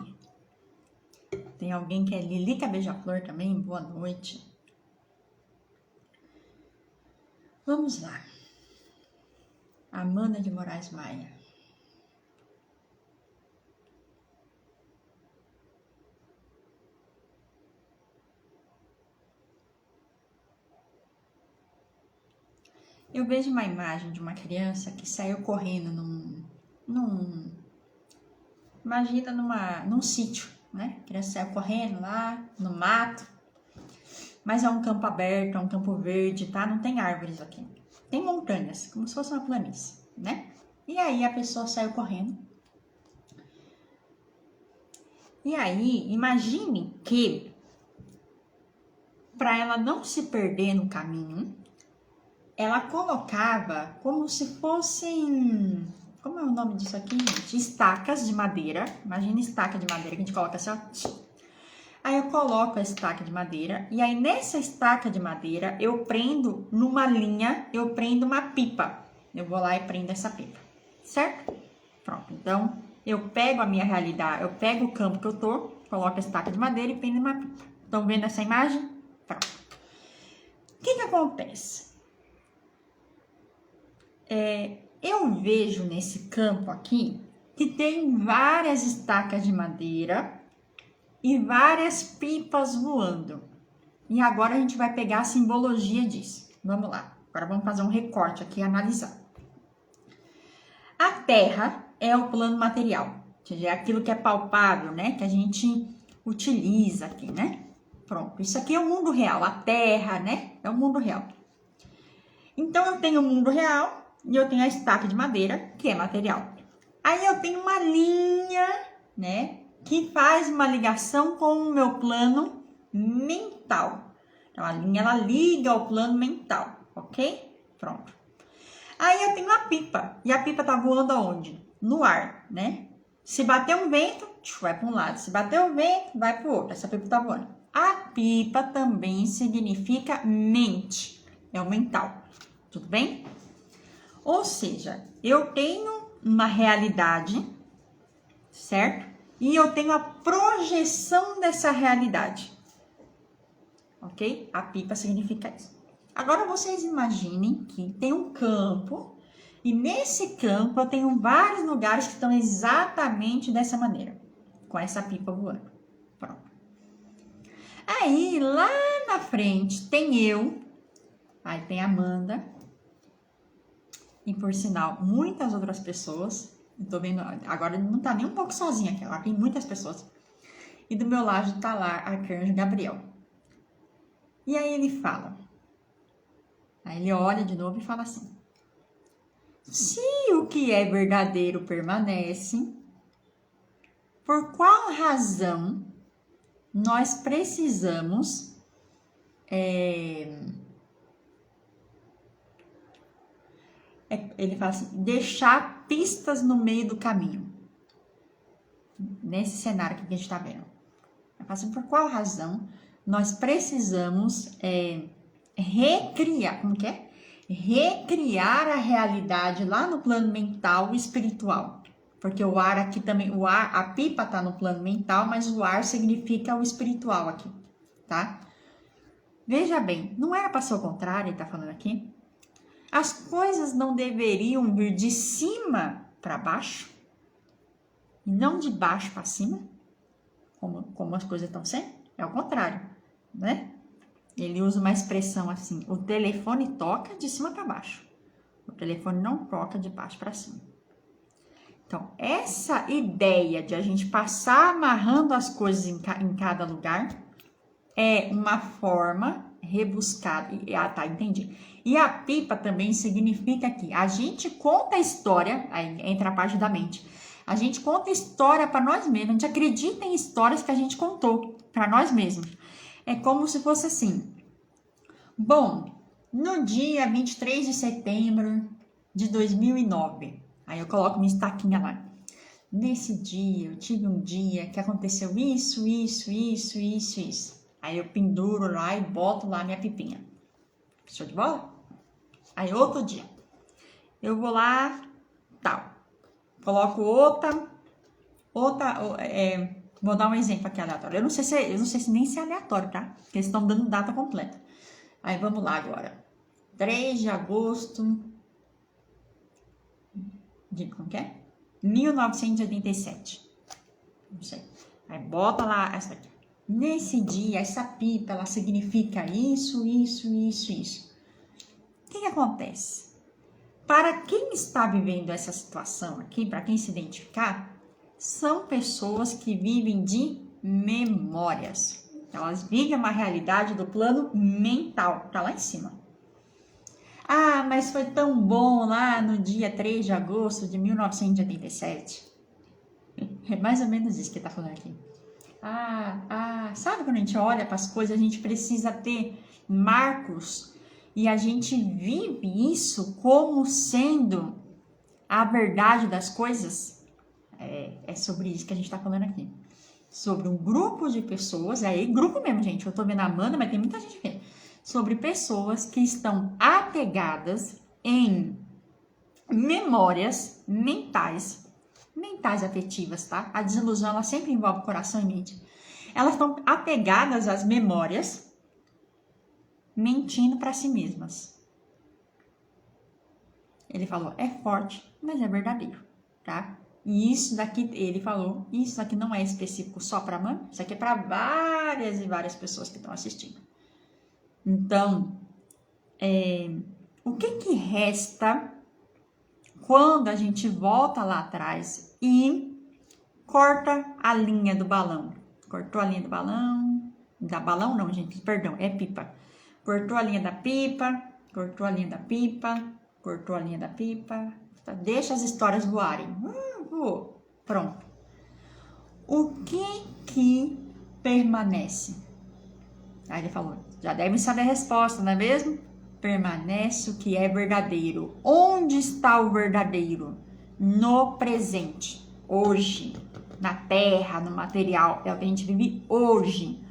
Tem alguém que é Lilica Beija-Flor também? Boa noite. Vamos lá. Amanda de Moraes Maia. Eu vejo uma imagem de uma criança que saiu correndo imagina num sítio, né? A criança saiu correndo lá no mato, mas é um campo aberto, é um campo verde, tá? Não tem árvores aqui. Tem montanhas, como se fosse uma planície, né? E aí a pessoa saiu correndo. E aí, imagine que para ela não se perder no caminho, ela colocava como se fossem, como é o nome disso aqui, gente? Estacas de madeira. Imagina estaca de madeira que a gente coloca assim, ó. Aí eu coloco a estaca de madeira e aí nessa estaca de madeira eu prendo numa linha, eu prendo uma pipa. Eu vou lá e prendo essa pipa, certo? Pronto, então eu pego a minha realidade, eu pego o campo que eu tô, coloco a estaca de madeira e prendo uma pipa. Estão vendo essa imagem? Pronto. O que acontece? Eu vejo nesse campo aqui que tem várias estacas de madeira e várias pipas voando. E agora a gente vai pegar a simbologia disso. Vamos lá. Agora vamos fazer um recorte aqui e analisar. A Terra é o plano material, ou seja, é aquilo que é palpável, né? Que a gente utiliza aqui, né? Pronto, isso aqui é o mundo real, a Terra, né? É o mundo real. Então eu tenho o mundo real e eu tenho a estaca de madeira, que é material. Aí eu tenho uma linha, né? Que faz uma ligação com o meu plano mental. Então, a linha, ela liga ao plano mental, ok? Pronto. Aí eu tenho a pipa, e a pipa tá voando aonde? No ar, né? Se bater um vento, vai para um lado. Se bater um vento, vai para o outro. Essa pipa tá voando. A pipa também significa mente, é o mental, tudo bem? Ou seja, eu tenho uma realidade, certo? E eu tenho a projeção dessa realidade, ok? A pipa significa isso. Agora vocês imaginem que tem um campo e nesse campo eu tenho vários lugares que estão exatamente dessa maneira, com essa pipa voando. Pronto. Aí lá na frente tem eu, aí tem a Amanda e por sinal muitas outras pessoas. Tô vendo, agora não tá nem um pouco sozinha aqui, ela tem muitas pessoas. E do meu lado tá lá Arcanjo Gabriel. E aí ele fala, aí ele olha de novo e fala assim: se o que é verdadeiro permanece, por qual razão nós precisamos ele fala assim, deixar pistas no meio do caminho? nesse cenário que a gente está vendo. Por qual razão nós precisamos recriar, como que é? Recriar a realidade lá no plano mental e espiritual. Porque o ar aqui também, o ar, a pipa tá no plano mental, mas o ar significa o espiritual aqui, tá? Veja bem, não era para ser o contrário, ele tá falando aqui. As coisas não deveriam vir de cima para baixo, e não de baixo para cima, como as coisas estão sendo? É o contrário, né? Ele usa uma expressão assim: o telefone toca de cima para baixo, o telefone não toca de baixo para cima. Então, essa ideia de a gente passar amarrando as coisas em cada lugar é uma forma rebuscada. Tá, entendi. E a pipa também significa que a gente conta a história, aí entra a parte da mente. A gente conta história para nós mesmos, a gente acredita em histórias que a gente contou para nós mesmos. É como se fosse assim: bom, no dia 23 de setembro de 2009, aí eu coloco minha estaquinha lá. Nesse dia, eu tive um dia que aconteceu isso. Aí eu penduro lá e boto lá minha pipinha. Show de bola? Aí outro dia, eu vou lá, tal. Coloco outra, vou dar um exemplo aqui aleatório. Eu não sei se nem se é aleatório, tá? Porque eles estão dando data completa. Aí vamos lá agora. 3 de agosto de, como que é? 1987. Não sei. Aí bota lá essa aqui. Nesse dia, essa pipa, ela significa isso. O que acontece? Para quem está vivendo essa situação aqui, para quem se identificar, são pessoas que vivem de memórias. Elas vivem uma realidade do plano mental, tá lá em cima. Ah, mas foi tão bom lá no dia 3 de agosto de 1987. É mais ou menos isso que ele tá falando aqui. Sabe quando a gente olha para as coisas, a gente precisa ter marcos e a gente vive isso como sendo a verdade das coisas? É sobre isso que a gente está falando aqui. Sobre um grupo de pessoas, grupo mesmo, gente. Eu tô vendo a Amanda, mas tem muita gente vendo. Sobre pessoas que estão apegadas em memórias mentais afetivas, tá? A desilusão, ela sempre envolve coração e mente. Elas estão apegadas às memórias, mentindo para si mesmas. Ele falou, é forte, mas é verdadeiro, tá? E isso daqui, ele falou, isso daqui não é específico só para mãe, isso aqui é para várias e várias pessoas que estão assistindo. Então, o que resta quando a gente volta lá atrás e corta a linha do balão? Cortou a linha do balão, balão não, gente, perdão, é pipa. Cortou a linha da pipa, cortou a linha da pipa, cortou a linha da pipa. Tá? Deixa as histórias voarem. Pronto. O que permanece? Aí ele falou, já devem saber a resposta, não é mesmo? Permanece o que é verdadeiro. Onde está o verdadeiro? No presente, hoje, na terra, no material. É o que a gente vive hoje.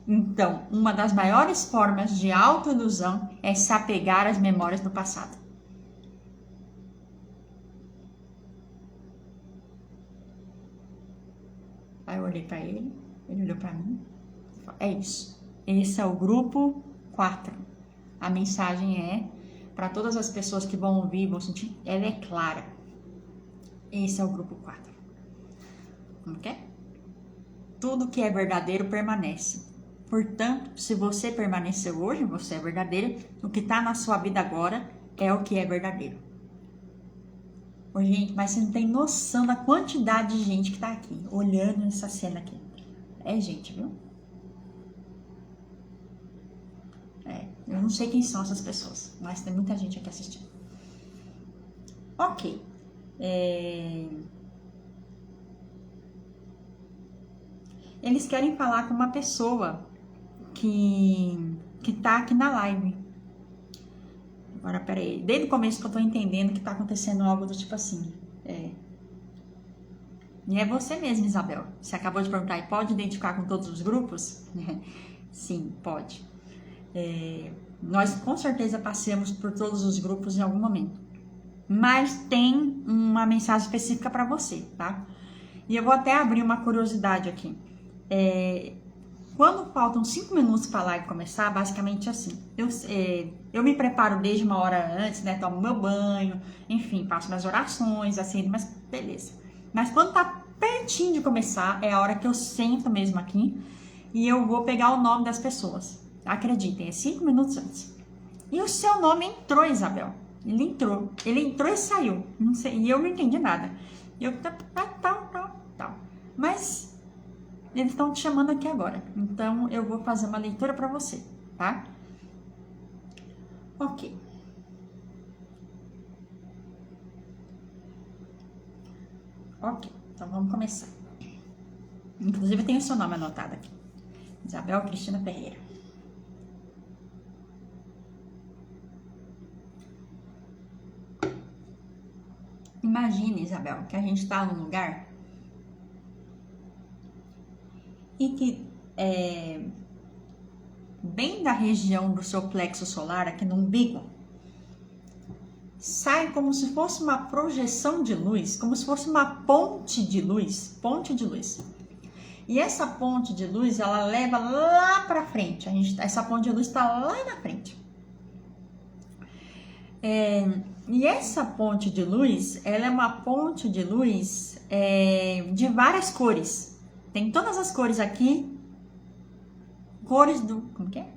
Então, uma das maiores formas de autoilusão é se apegar às memórias do passado. Aí eu olhei para ele olhou para mim. É isso. Esse é o grupo 4. A mensagem é para todas as pessoas que vão ouvir, vão sentir, ela é clara. Esse é o grupo 4. Como que é? Tudo que é verdadeiro permanece. Portanto, se você permaneceu hoje, você é verdadeiro. O que está na sua vida agora é o que é verdadeiro. Ô, gente, mas você não tem noção da quantidade de gente que está aqui, olhando essa cena aqui. É gente, viu? Eu não sei quem são essas pessoas, mas tem muita gente aqui assistindo. Ok. Eles querem falar com uma pessoa que tá aqui na live. Agora, peraí. Desde o começo que eu tô entendendo que tá acontecendo algo do tipo assim. E é você mesma, Isabel. Você acabou de perguntar, e pode identificar com todos os grupos? Sim, pode. Nós com certeza passamos por todos os grupos em algum momento. Mas tem uma mensagem específica para você, tá? E eu vou até abrir uma curiosidade aqui. Quando faltam 5 minutos para a live começar, basicamente assim, eu me preparo desde uma hora antes, né? Tomo meu banho, enfim, faço minhas orações, assim, mas beleza. Mas quando tá pertinho de começar, é a hora que eu sento mesmo aqui e eu vou pegar o nome das pessoas. Acreditem, é 5 minutos antes. E o seu nome entrou, Isabel. Ele entrou e saiu. Não sei, e eu não entendi nada. Eu tal. Mas eles estão te chamando aqui agora. Então eu vou fazer uma leitura para você, tá? Ok. Ok, então vamos começar. Inclusive eu tenho o seu nome anotado aqui. Isabel Cristina Ferreira. Imagine, Isabel, que a gente está num lugar e que bem da região do seu plexo solar, aqui no umbigo, sai como se fosse uma projeção de luz, como se fosse uma ponte de luz. E essa ponte de luz, ela leva lá para frente. Essa ponte de luz está lá na frente. E essa ponte de luz, ela é uma ponte de luz de várias cores. Tem todas as cores aqui. Cores do... Como que é?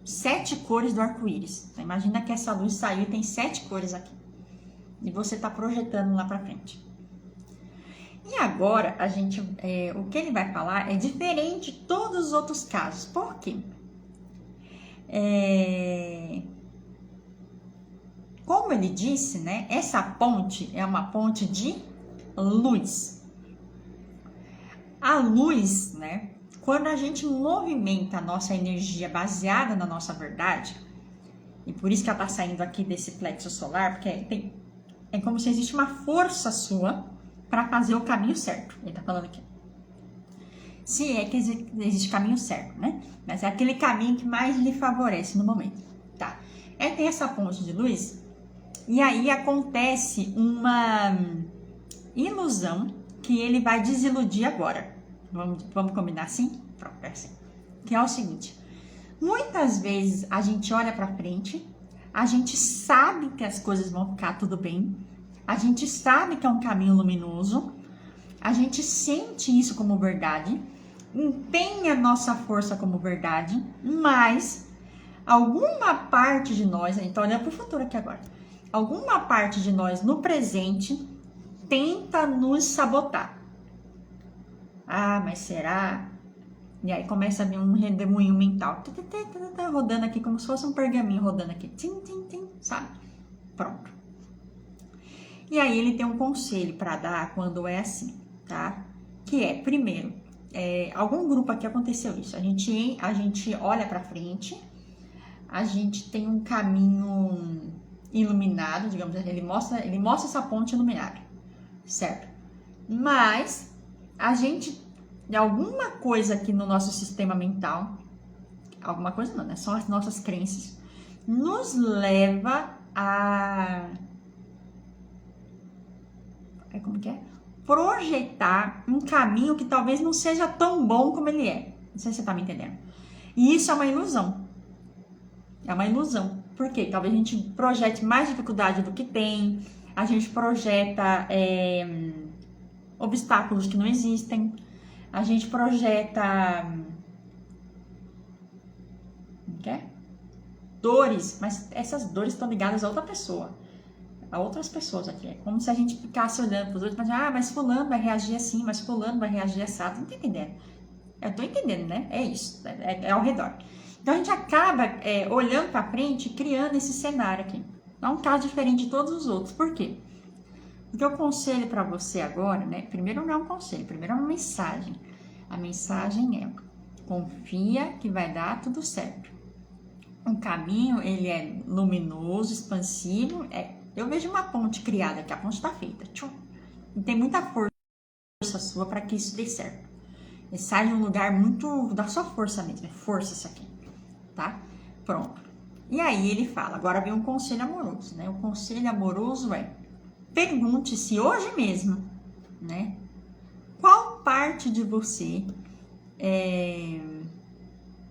7 cores do arco-íris. Então, imagina que essa luz saiu e tem 7 cores aqui. E você está projetando lá para frente. E agora, o que ele vai falar é diferente de todos os outros casos. Por quê? Como ele disse, né? Essa ponte é uma ponte de luz. A luz, né? Quando a gente movimenta a nossa energia baseada na nossa verdade, e por isso que ela está saindo aqui desse plexo solar, porque é como se existe uma força sua para fazer o caminho certo. Ele está falando aqui. Se é que existe caminho certo, né? Mas é aquele caminho que mais lhe favorece no momento. Tá? Tem essa ponte de luz, e aí acontece uma ilusão que ele vai desiludir agora. Vamos combinar assim? Pronto, é assim. Que é o seguinte: muitas vezes a gente olha para frente, a gente sabe que as coisas vão ficar tudo bem, a gente sabe que é um caminho luminoso, a gente sente isso como verdade, empenha nossa força como verdade, mas alguma parte de nós, a gente tá olhando para o futuro aqui agora, alguma parte de nós no presente tenta nos sabotar. Ah, mas será? E aí começa a vir um redemoinho mental. Rodando aqui como se fosse um pergaminho rodando aqui. Tim, sabe? Pronto. E aí ele tem um conselho para dar quando é assim, tá? Que é, primeiro, algum grupo aqui aconteceu isso. A gente olha para frente, a gente tem um caminho iluminado, digamos assim, ele mostra essa ponte iluminada, certo? Mas a gente, alguma coisa aqui no nosso sistema mental, alguma coisa não, né? São as nossas crenças, nos leva a... como que é? Projetar um caminho que talvez não seja tão bom como ele é. Não sei se você tá me entendendo. E isso é uma ilusão. É uma ilusão. Por quê? Talvez a gente projete mais dificuldade do que tem, a gente projeta obstáculos que não existem, a gente projeta dores, mas essas dores estão ligadas a outra pessoa, a outras pessoas aqui. É como se a gente ficasse olhando para os outros e falasse, mas fulano vai reagir assim, mas fulano vai reagir assado. Não tô entendendo. Eu tô entendendo, né? É isso, é ao redor. Então a gente acaba olhando para frente e criando esse cenário aqui. É um caso diferente de todos os outros. Por quê? Porque o conselho para você agora, né? Primeiro não é um conselho, primeiro é uma mensagem. A mensagem é: confia que vai dar tudo certo. O caminho, ele é luminoso, expansivo. Eu vejo uma ponte criada aqui, a ponte está feita. Tchum, e tem muita força sua para que isso dê certo. E sai de um lugar muito da sua força mesmo, é força isso aqui, tá? Pronto. E aí ele fala, agora vem um conselho amoroso, né? O conselho amoroso é, pergunte-se hoje mesmo, né? Qual parte de você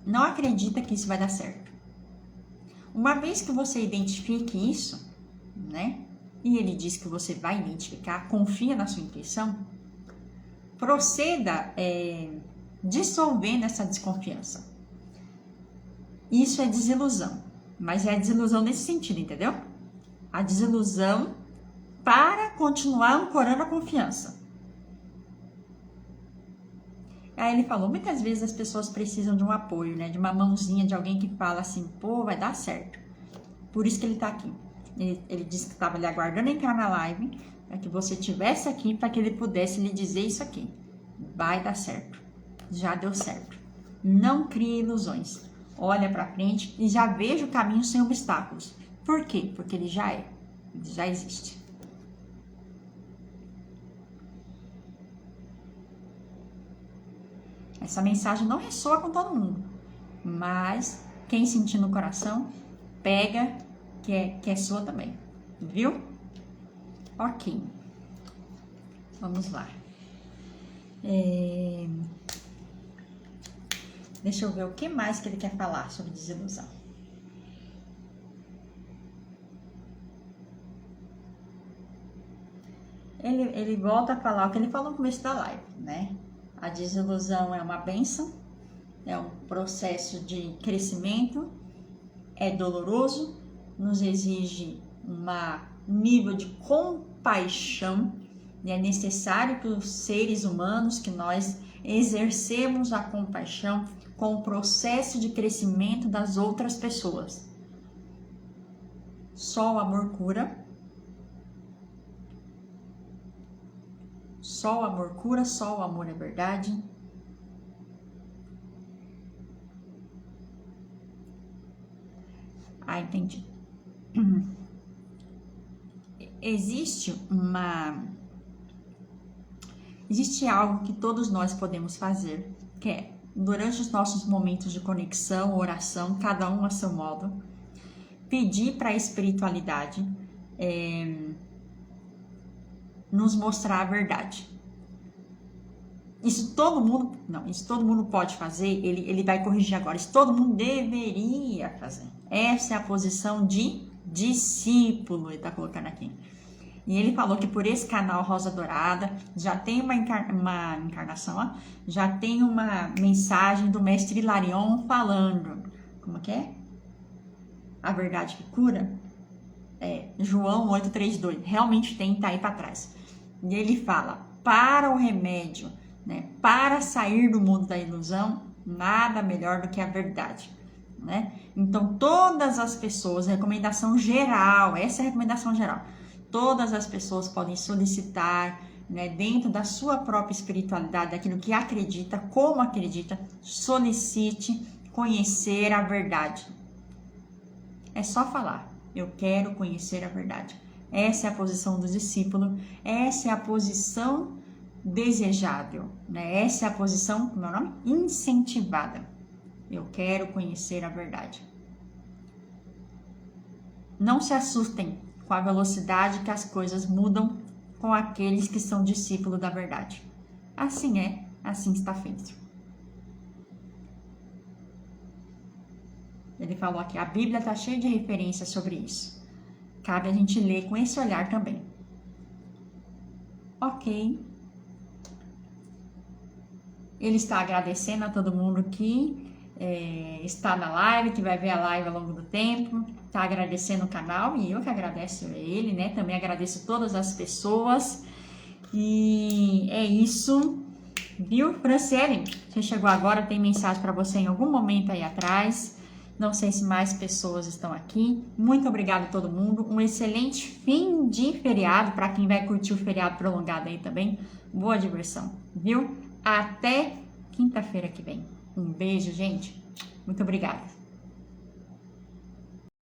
não acredita que isso vai dar certo? Uma vez que você identifique isso, né? E ele diz que você vai identificar, confia na sua intuição, proceda dissolvendo essa desconfiança. Isso é desilusão, mas é a desilusão nesse sentido, entendeu? A desilusão para continuar ancorando a confiança. Aí ele falou, muitas vezes as pessoas precisam de um apoio, né? De uma mãozinha, de alguém que fala assim, pô, vai dar certo. Por isso que ele tá aqui. Ele disse que estava lhe aguardando entrar na live, para que você estivesse aqui, para que ele pudesse lhe dizer isso aqui. Vai dar certo. Já deu certo. Não crie ilusões. Olha para frente e já veja o caminho sem obstáculos. Por quê? Porque ele já é. Ele já existe. Essa mensagem não ressoa com todo mundo, mas quem sentir no coração, pega, que é sua também, viu? Ok, vamos lá. Deixa eu ver o que mais que ele quer falar sobre desilusão. Ele volta a falar o que ele falou no começo da live, né? A desilusão é uma bênção, é um processo de crescimento, é doloroso, nos exige um nível de compaixão, e é necessário que os seres humanos, que nós exercemos a compaixão com o processo de crescimento das outras pessoas. Só o amor cura. Só o amor cura, só o amor é verdade. Ah, entendi. Existe algo que todos nós podemos fazer, que é, durante os nossos momentos de conexão, oração, cada um a seu modo, pedir para a espiritualidade nos mostrar a verdade. Isso todo mundo pode fazer, ele vai corrigir agora, isso todo mundo deveria fazer. Essa é a posição de discípulo, ele está colocando aqui. E ele falou que por esse canal Rosa Dourada já tem uma encarnação, ó, já tem uma mensagem do mestre Hilarion falando, como que é? A verdade que cura? João 8:32, realmente tem, tá aí para trás. E ele fala, para o remédio, né, para sair do mundo da ilusão, nada melhor do que a verdade, né? Então, todas as pessoas, recomendação geral, essa é a recomendação geral, todas as pessoas podem solicitar, né, dentro da sua própria espiritualidade, daquilo que acredita, como acredita, solicite conhecer a verdade. É só falar, eu quero conhecer a verdade. Essa é a posição do discípulo, essa é a posição desejável, né? Essa é a posição, como é o nome? Incentivada. Eu quero conhecer a verdade. Não se assustem com a velocidade que as coisas mudam com aqueles que são discípulos da verdade. Assim é, assim está feito. Ele falou aqui, a Bíblia está cheia de referências sobre isso. Cabe a gente ler com esse olhar também. Ok. Ele está agradecendo a todo mundo que está na live, que vai ver a live ao longo do tempo. Está agradecendo o canal e eu que agradeço ele, né? Também agradeço todas as pessoas. E é isso. Viu? Franciele, você chegou agora, tem mensagem para você em algum momento aí atrás. Não sei se mais pessoas estão aqui. Muito obrigada a todo mundo. Um excelente fim de feriado para quem vai curtir o feriado prolongado aí também. Boa diversão, viu? Até quinta-feira que vem. Um beijo, gente. Muito obrigada.